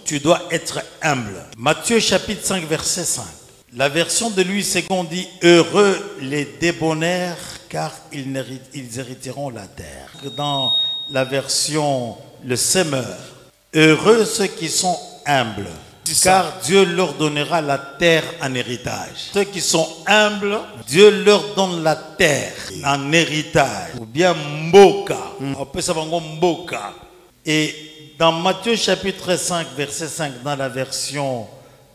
tu dois être humble. Matthieu chapitre 5 verset 5. La version de Louis II dit « Heureux les débonnaires, car ils hériteront la terre ». Dans la version Le Semeur, « Heureux ceux qui sont humbles, car Dieu leur donnera la terre en héritage ». Ceux qui sont humbles, Dieu leur donne la terre en héritage. Ou bien mboka. On peut savoir mboka. Et dans Matthieu chapitre 5 verset 5, dans la version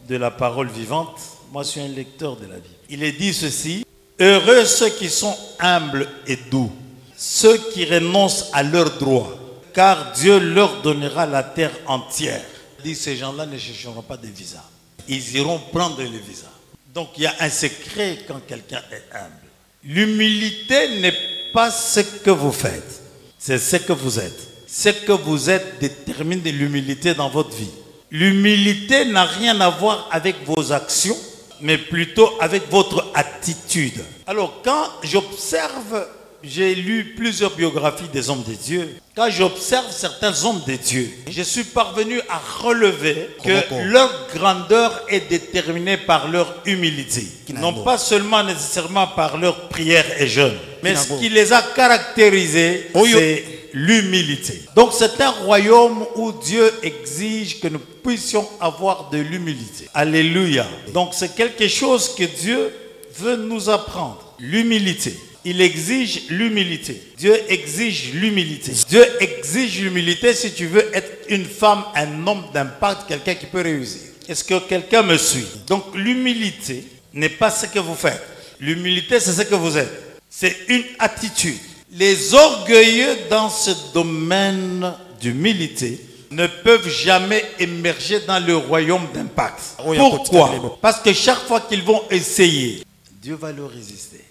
de la parole vivante, moi, je suis un lecteur de la Bible. Il est dit ceci: heureux ceux qui sont humbles et doux, ceux qui renoncent à leurs droits, car Dieu leur donnera la terre entière. Il dit, ces gens-là ne chercheront pas de visa. Ils iront prendre le visa. Donc, il y a un secret quand quelqu'un est humble. L'humilité n'est pas ce que vous faites, c'est ce que vous êtes. Ce que vous êtes détermine de l'humilité dans votre vie. L'humilité n'a rien à voir avec vos actions, mais plutôt avec votre attitude. Alors, quand j'observe, j'ai lu plusieurs biographies des hommes de Dieu. Quand j'observe certains hommes de Dieu, je suis parvenu à relever que leur grandeur est déterminée par leur humilité. Non pas seulement nécessairement par leur prière et jeûne, mais ce qui les a caractérisés, c'est l'humilité. Donc c'est un royaume où Dieu exige que nous puissions avoir de l'humilité. Alléluia. Donc c'est quelque chose que Dieu veut nous apprendre. L'humilité. Il exige l'humilité. Dieu exige l'humilité. Dieu exige l'humilité si tu veux être une femme, un homme d'impact, quelqu'un qui peut réussir. Est-ce que quelqu'un me suit? Donc l'humilité n'est pas ce que vous faites. L'humilité, c'est ce que vous êtes. C'est une attitude. Les orgueilleux dans ce domaine d'humilité ne peuvent jamais émerger dans le royaume d'impact. Pourquoi? Parce que chaque fois qu'ils vont essayer, Dieu va leur résister.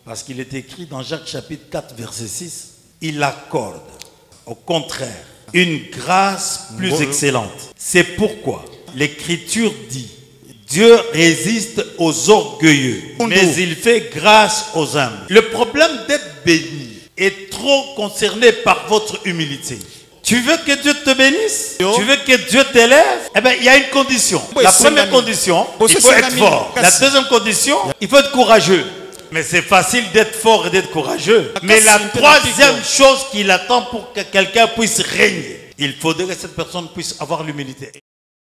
Parce qu'il est écrit dans Jacques chapitre 4 verset 6, il accorde au contraire une grâce plus excellente. C'est pourquoi l'Écriture dit, Dieu résiste aux orgueilleux, mais il fait grâce aux humbles. Le problème d'être béni est trop concerné par votre humilité. Tu veux que Dieu te bénisse? Tu veux que Dieu t'élève? Eh bien, il y a une condition. La première condition, il faut être fort. La deuxième condition, il faut être courageux. Mais c'est facile d'être fort et d'être courageux. Mais la troisième chose qu'il attend pour que quelqu'un puisse régner, il faudrait que cette personne puisse avoir l'humilité.